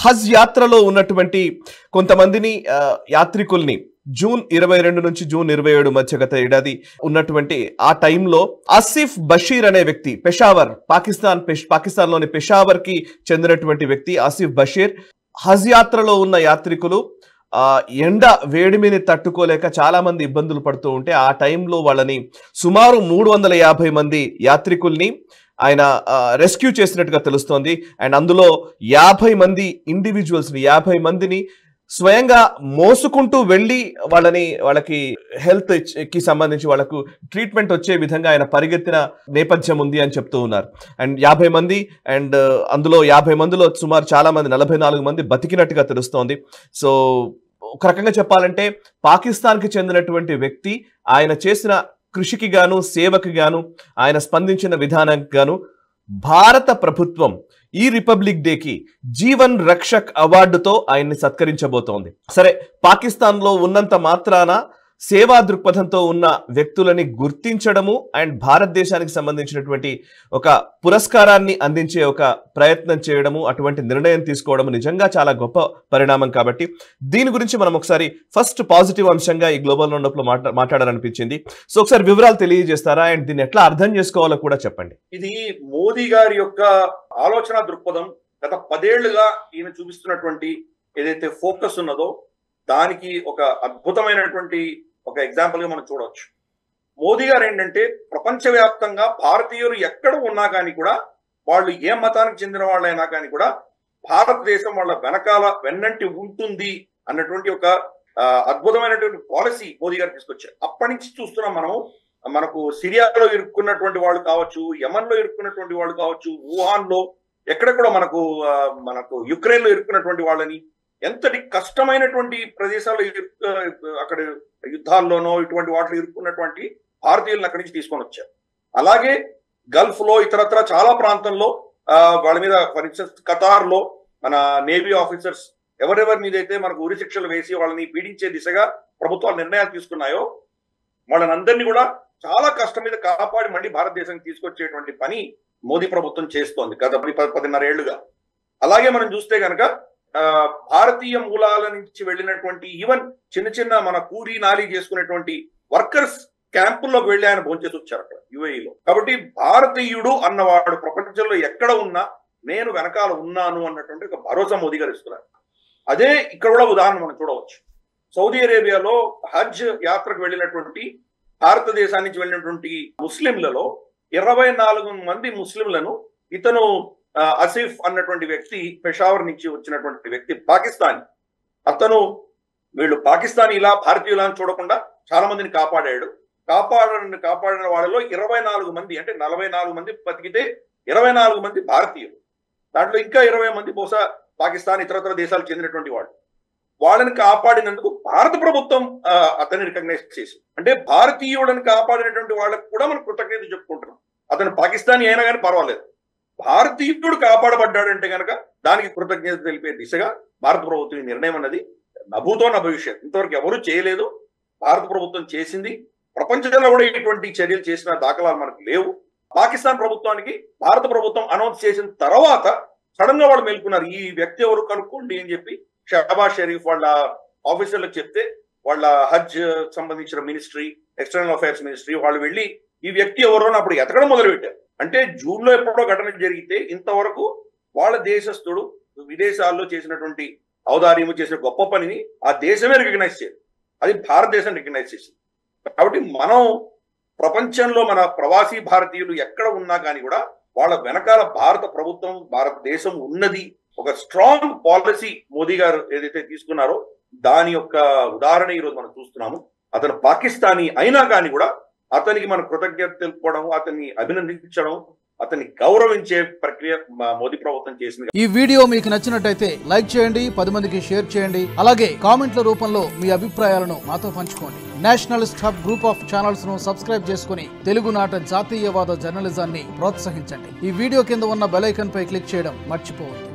హజ్ యాత్రలో ఉన్నటువంటి కొంతమందిని యాత్రికుల్ని జూన్ 22 నుంచి జూన్ 27 మధ్య గత ఏడాది ఉన్నటువంటి ఆ టైంలో ఆసిఫ్ బషీర్ అనే వ్యక్తి పాకిస్తాన్లోని పెషావర్ కి చెందినటువంటి వ్యక్తి ఆసిఫ్ బషీర్ హజ్ యాత్రలో ఉన్న యాత్రికులు ఎండ వేడిమిని తట్టుకోలేక చాలా మంది ఇబ్బందులు పడుతూ ఉంటే ఆ టైంలో వాళ్ళని సుమారు 350 మంది యాత్రికుల్ని ఆయన రెస్క్యూ చేసినట్టుగా తెలుస్తోంది. అండ్ అందులో 50 మంది ఇండివిజువల్స్ని 50 మందిని స్వయంగా మోసుకుంటూ వెళ్ళి వాళ్ళకి హెల్త్ కి సంబంధించి వాళ్ళకు ట్రీట్మెంట్ వచ్చే విధంగా ఆయన పరిగెత్తిన నేపథ్యం ఉంది అని చెప్తూ ఉన్నారు. అండ్ 50 మంది అండ్ అందులో 50 మందిలో సుమారు చాలా మంది 44 మంది బతికినట్టుగా తెలుస్తోంది. సో ఒక రకంగా చెప్పాలంటే పాకిస్తాన్కి చెందినటువంటి వ్యక్తి ఆయన చేసిన కృషికి గాను సేవకి గాను ఆయన స్పందించిన విధానానికి గాను భారత ప్రభుత్వం ఈ రిపబ్లిక్ డేకి జీవన్ రక్షక్ అవార్డుతో ఆయన్ని సత్కరించబోతోంది. సరే, పాకిస్తాన్లో ఉన్నంత మాత్రాన సేవా దృక్పథంతో ఉన్న వ్యక్తులని గుర్తించడము అండ్ భారతదేశానికి సంబంధించినటువంటి ఒక పురస్కారాన్ని అందించే ఒక ప్రయత్నం చేయడము, అటువంటి నిర్ణయం తీసుకోవడం నిజంగా చాలా గొప్ప పరిణామం. కాబట్టి దీని గురించి మనం ఒకసారి ఫస్ట్ పాజిటివ్ అంశంగా ఈ గ్లోబల్ రౌండప్ లో మాట్లాడాలనిపించింది. సో ఒకసారి వివరాలు తెలియజేస్తారా అండ్ దీన్ని ఎట్లా అర్థం చేసుకోవాలో కూడా చెప్పండి. ఇది మోదీ గారి యొక్క ఆలోచన దృక్పథం. గత 10 ఏళ్లుగా ఈయన చూపిస్తున్నటువంటి ఏదైతే ఫోకస్ ఉన్నదో దానికి ఒక అద్భుతమైనటువంటి ఒక ఎగ్జాంపుల్ గా మనం చూడవచ్చు. మోదీ గారు ఏంటంటే ప్రపంచవ్యాప్తంగా భారతీయులు ఎక్కడ ఉన్నా కానీ కూడా, వాళ్ళు ఏ మతానికి చెందిన వాళ్ళైనా కానీ కూడా భారతదేశం వాళ్ళ వెన్నంటి ఉంటుంది అన్నటువంటి ఒక అద్భుతమైనటువంటి పాలసీ మోదీ గారు తీసుకొచ్చారు. అప్పటి నుంచి చూస్తున్నాం మనకు సిరియాలో ఇరుక్కున్నటువంటి వాళ్ళు కావచ్చు, యమన్ లో ఇరుక్కున్నటువంటి వాళ్ళు కావచ్చు, వుహాన్ లో ఎక్కడ కూడా మనకు యుక్రెయిన్ లో ఇరుక్కున్నటువంటి వాళ్ళని, ఎంతటి కష్టమైనటువంటి ప్రదేశాల్లో అక్కడ యుద్ధాల్లోనో ఇటువంటి వాటిలో ఇరుక్కున్నటువంటి భారతీయులను అక్కడి నుంచి తీసుకొని వచ్చారు. అలాగే గల్ఫ్ లో ఇతరత్ర చాలా ప్రాంతంలో వాళ్ళ మీద, ఫర్ ఇన్స్టెన్స్ ఖతార్ లో మన నేవీ ఆఫీసర్స్ ఎవరెవరి మీద అయితే మనకు ఉరి శిక్షలు వేసి వాళ్ళని పీడించే దిశగా ప్రభుత్వాలు నిర్ణయాలు తీసుకున్నాయో వాళ్ళని అందరినీ కూడా చాలా కష్టం మీద కాపాడి మళ్ళీ భారతదేశానికి తీసుకొచ్చేటువంటి పని మోదీ ప్రభుత్వం చేస్తోంది గత 10-10.5 ఏళ్లుగా. అలాగే మనం చూస్తే కనుక భారతీయ మూలాల నుంచి వెళ్ళినటువంటి ఈవెన్ చిన్న మన కూలీ నాలి చేసుకునేటువంటి వర్కర్స్ క్యాంపుల్లోకి వెళ్ళి ఆయన భోంచేసి వచ్చారు అక్కడ యుఏఈలో. కాబట్టి భారతీయుడు అన్నవాడు ప్రపంచంలో ఎక్కడ ఉన్నా నేను వెనకాల ఉన్నాను అన్నటువంటి ఒక భరోసా మోదీ గారు ఇస్తున్నారు. అదే ఇక్కడ కూడా ఉదాహరణ మనం చూడవచ్చు. సౌదీ అరేబియాలో హజ్ యాత్రకు వెళ్ళినటువంటి భారతదేశానికి నుంచి వెళ్ళినటువంటి ముస్లింలలో 24 మంది ముస్లింలను ఇతను ఆసిఫ్ అన్నటువంటి వ్యక్తి పెషావర్ నుంచి వచ్చినటువంటి వ్యక్తి పాకిస్తానీ. అతను వీళ్ళు పాకిస్తానీ ఇలా భారతీయులా చూడకుండా చాలా మందిని కాపాడాడు. కాపాడిన వాళ్ళలో 24 మంది, అంటే 44 మంది బతికితే 24 మంది భారతీయులు. దాంట్లో ఇంకా 20 మంది బహుశా పాకిస్తాన్ ఇతరత్ర దేశాలకు చెందినటువంటి వాళ్ళు. వాళ్ళని కాపాడినందుకు భారత ప్రభుత్వం అతన్ని రికగ్నైజ్ చేసి, అంటే భారతీయులను కాపాడినటువంటి వాళ్ళకు కూడా మనం కృతజ్ఞత చెప్పుకుంటున్నాం. అతను పాకిస్తానీ అయినా కానీ పర్వాలేదు, భారతీయుడు కాపాడబడ్డాడంటే కనుక దానికి కృతజ్ఞత తెలిపే దిశగా భారత ప్రభుత్వం ఈ నిర్ణయం అన్నది నభూతో భవిష్యత్ ఇంతవరకు ఎవరూ చేయలేదు, భారత ప్రభుత్వం చేసింది. ప్రపంచంలో కూడా ఇటువంటి చర్యలు చేసిన దాఖలాలు మనకు లేవు. పాకిస్తాన్ ప్రభుత్వానికి భారత ప్రభుత్వం అనౌన్స్ చేసిన తర్వాత సడన్ గా వాళ్ళు మేల్కొన్నారు, ఈ వ్యక్తి ఎవరు కనుక్కోండి అని చెప్పి షహబాజ్ షరీఫ్ వాళ్ళ ఆఫీసర్లకు చెప్తే వాళ్ళ హజ్ సంబంధించిన మినిస్ట్రీ, ఎక్స్టర్నల్ అఫైర్స్ మినిస్ట్రీ వాళ్ళు వెళ్ళి ఈ వ్యక్తి ఎవరో అప్పుడు ఎతకడం మొదలుపెట్టారు. అంటే జూన్ లో ఎప్పుడో ఘటన జరిగితే ఇంతవరకు వాళ్ళ దేశస్థుడు విదేశాల్లో చేసినటువంటి ఔదార్యము చేసిన గొప్ప పనిని ఆ దేశమే రికగ్నైజ్ చేయదు, అది భారతదేశం రికగ్నైజ్ చేసింది. కాబట్టి మనం ప్రపంచంలో మన ప్రవాసీ భారతీయులు ఎక్కడ ఉన్నా కానీ కూడా వాళ్ళ వెనకాల భారత ప్రభుత్వం, భారతదేశం ఉన్నది. ఒక స్ట్రాంగ్ పాలసీ మోదీ గారు ఏదైతే తీసుకున్నారో దాని యొక్క ఉదాహరణ ఈరోజు మనం చూస్తున్నాము. అతను పాకిస్తానీ అయినా కానీ కూడా అతనికి మన కృతజ్ఞత తెలుపుకోవడం, అతన్ని అభినందించడం, అతన్ని గౌరవించే ప్రక్రియ మోదీ ప్రభుత్వం చేసింది. ఈ వీడియో మీకు నచ్చినట్టయితే లైక్ చేయండి, 10 మందికి షేర్ చేయండి. అలాగే కామెంట్ల రూపంలో మీ అభిప్రాయాలను మాతో పంచుకోండి. Nationalist hub group of channels ను సబ్స్క్రైబ్ చేసుకుని తెలుగునాట జాతీయవాద జర్నలిజాన్ని ప్రోత్సహించండి. ఈ వీడియో కింద ఉన్న బెల్ ఐకాన్ పై క్లిక్ చేయడం మర్చిపోవద్దు.